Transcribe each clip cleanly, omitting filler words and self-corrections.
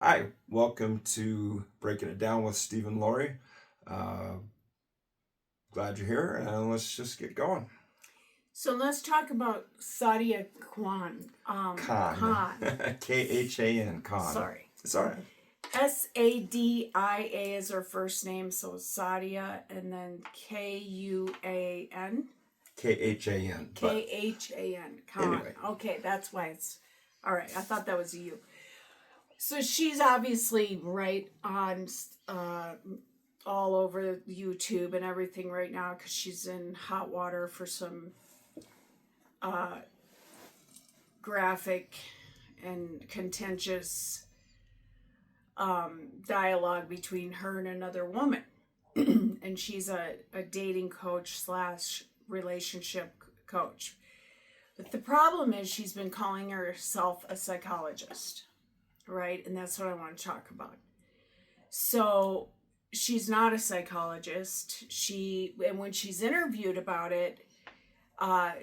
Hi, welcome to Breaking It Down with Steve and Laurie. Uh, Glad you're here, and let's just get going. So let's talk about Sadia Khan. Khan, Khan. Khan, Khan. Sorry. It's all right. Sadia is her first name, so Sadia, and then Kuan. Khan. But Khan. Khan. anyway, Okay, that's why it's. All right, I thought that was a U. So she's obviously right on all over YouTube and everything right now because she's in hot water for some uh, graphic and contentious dialogue between her and another woman. And she's a dating coach slash relationship coach. But the problem is she's been calling herself a psychologist, right? And that's what I want to talk about. So she's not a psychologist. And when she's interviewed about it,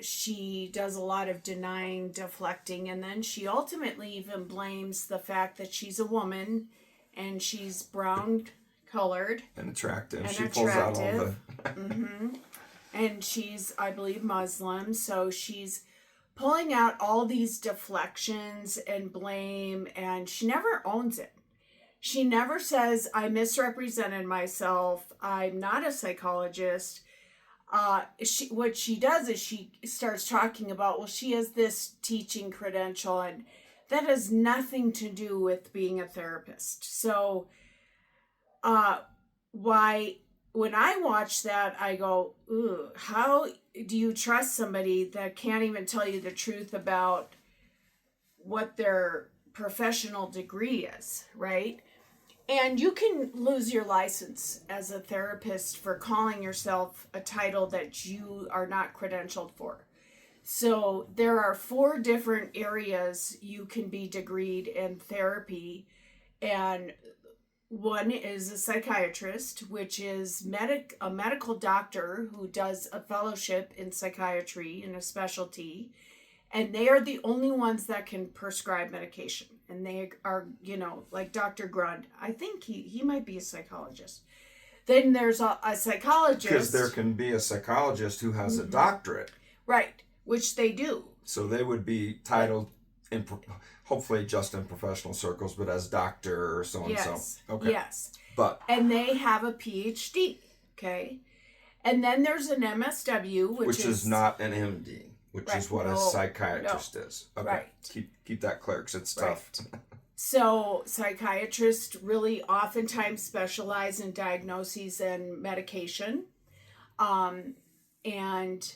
she does a lot of denying, deflecting, and then she ultimately even blames the fact that she's a woman and she's brown colored and attractive. and She pulls out all attractive. the. Mm-hmm. And she's, I believe, Muslim. So she's pulling out all these deflections and blame, and she never owns it. She never says, I misrepresented myself. I'm not a psychologist. What she does is she starts talking about, well, she has this teaching credential, and that has nothing to do with being a therapist. So, why when I watch that, I go, ooh, how do you trust somebody that can't even tell you the truth about what their professional degree is, right? And you can lose your license as a therapist for calling yourself a title that you are not credentialed for. So there are 4 different areas you can be degreed in therapy. And one is a psychiatrist, which is a medical doctor who does a fellowship in psychiatry in a specialty, and they are the only ones that can prescribe medication. And they are, like Dr. Grund. I think he might be a psychologist. Then there's a psychologist. Because there can be a psychologist who has a doctorate. Right, which they do. So they would be titled in hopefully just in professional circles, but as doctor or so and so. Yes. Okay. Yes. But and they have a PhD. Okay. And then there's an MSW, which is not an MD, which right, is what a psychiatrist is. Okay. Right. Keep that clear because it's tough. Right. So psychiatrists really oftentimes specialize in diagnoses and medication. And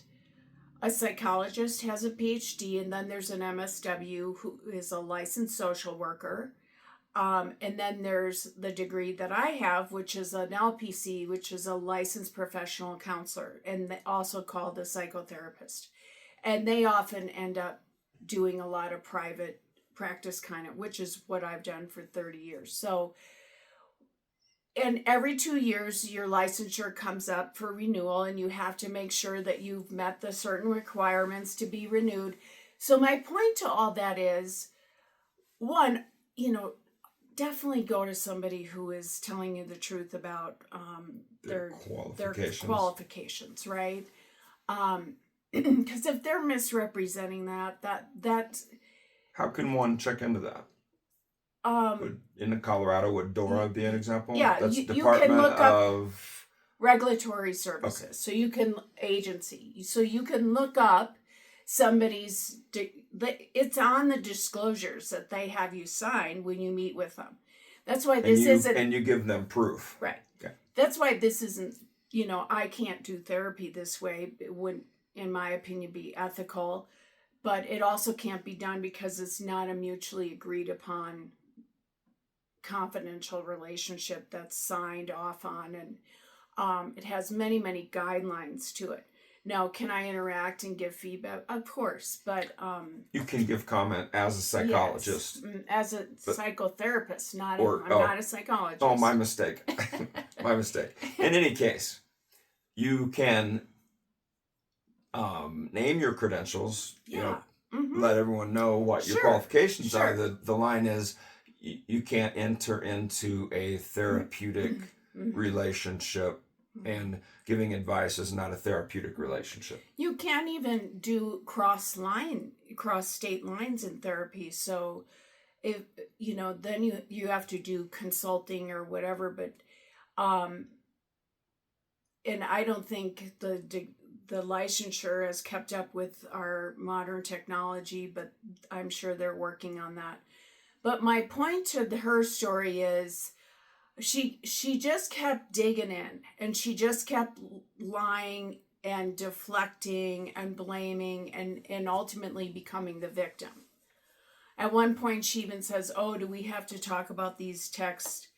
a psychologist has a PhD, and then there's an MSW who is a licensed social worker. And then there's the degree that I have, which is an LPC, which is a licensed professional counselor, and also called a psychotherapist. And they often end up doing a lot of private practice kind of, which is what I've done for 30 years. So, and every 2 years, your licensure comes up for renewal, and you have to make sure that you've met the certain requirements to be renewed. So, my point to all that is one, definitely go to somebody who is telling you the truth about their qualifications, right? Because if they're misrepresenting that how can one check into that? In Colorado, would Dora be an example? Yeah, that's you Department can look of up regulatory services. Okay. So you can agency. So you can look up somebody's. It's on the disclosures that they have you sign when you meet with them. That's why this isn't. And you give them proof. Right. Okay. That's why this isn't. I can't do therapy this way. It wouldn't, in my opinion, be ethical. But it also can't be done because it's not a mutually agreed upon confidential relationship that's signed off on, and it has many guidelines to it. Now, can I interact and give feedback? Of course, but you can give comment as a psychologist, yes, as a psychotherapist, I'm not a psychologist. Oh, my mistake. My mistake. In any case, you can name your credentials. Yeah. Let everyone know what your qualifications are. The line is, you can't enter into a therapeutic relationship, and giving advice is not a therapeutic relationship. You can't even do cross state lines in therapy. So if then you have to do consulting or whatever. But and I don't think the licensure has kept up with our modern technology, but I'm sure they're working on that. But my point to her story is she just kept digging in, and she just kept lying and deflecting and blaming and ultimately becoming the victim. At one point she even says, "Oh, do we have to talk about these texts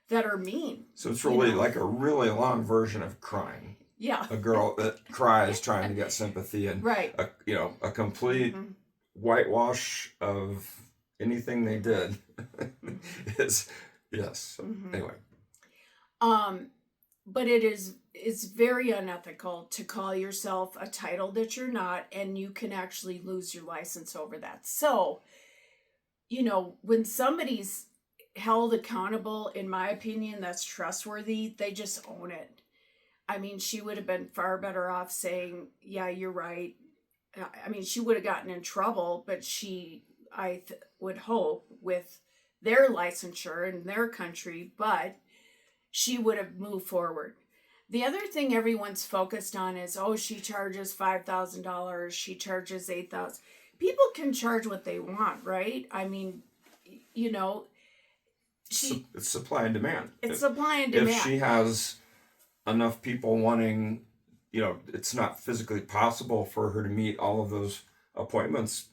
that are mean?" So it's really like a really long version of crying. Yeah. A girl that cries trying to get sympathy, and right. a complete whitewash of anything they did is yes. Anyway. But it's very unethical to call yourself a title that you're not, and you can actually lose your license over that. So, when somebody's held accountable, in my opinion, that's trustworthy, they just own it. I mean, she would have been far better off saying, "Yeah, you're right." I mean, she would have gotten in trouble, but I would hope, with their licensure in their country, but she would have moved forward. The other thing everyone's focused on is, oh, she charges $5,000, she charges $8,000. People can charge what they want, right? I mean, it's supply and demand. It's supply and demand. If she has enough people wanting, it's not physically possible for her to meet all of those appointments.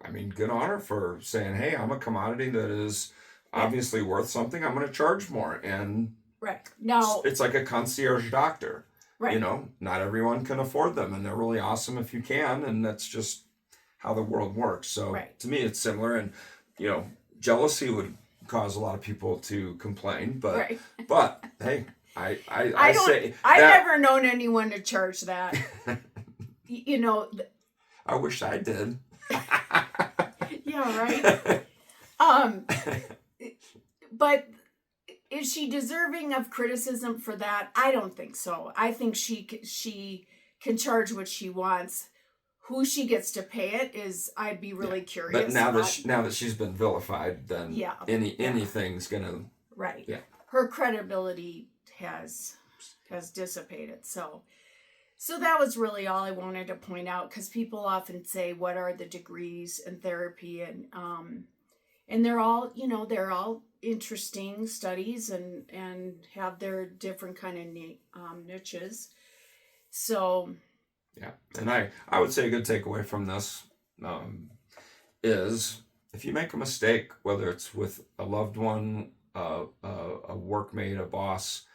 I mean, good on her for saying, "Hey, I'm a commodity that is obviously worth something. I'm going to charge more." And right now, it's like a concierge doctor. Right. Not everyone can afford them, and they're really awesome if you can, and that's just how the world works. So to me, it's similar, and jealousy would cause a lot of people to complain, but hey. I've never known anyone to charge that. I wish I did. Yeah, right. But is she deserving of criticism for that? I don't think so. I think she can charge what she wants. Who she gets to pay it is, I'd be really curious. But now that she's been vilified, then anything's gonna her credibility has dissipated. So that was really all I wanted to point out, because people often say, what are the degrees in therapy? And they're all interesting studies and have their different kind of niches. So and I would say a good takeaway from this is, if you make a mistake, whether it's with a loved one, a workmate, a boss,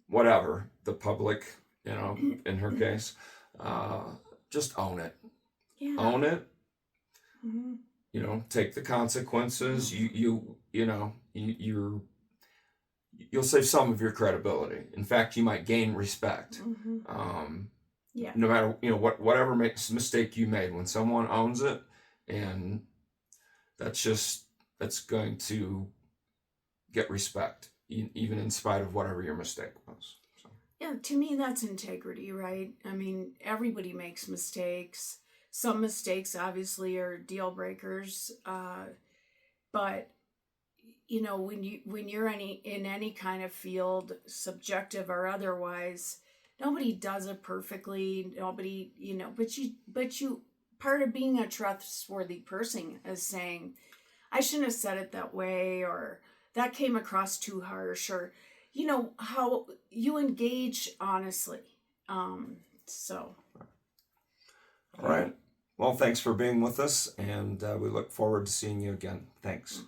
whatever, the public, in her case, just own it. Own it. Take the consequences. You'll save some of your credibility. In fact, you might gain respect. No matter whatever mistake you made, when someone owns it, and that's going to get respect, even in spite of whatever your mistake was. So. Yeah, to me that's integrity, right? I mean, everybody makes mistakes. Some mistakes obviously are deal breakers, but when you're in any kind of field, subjective or otherwise, nobody does it perfectly. Nobody, but you part of being a trustworthy person is saying, I shouldn't have said it that way, or that came across too harsh, or how you engage honestly. So. All right. Well, thanks for being with us, and we look forward to seeing you again. Thanks.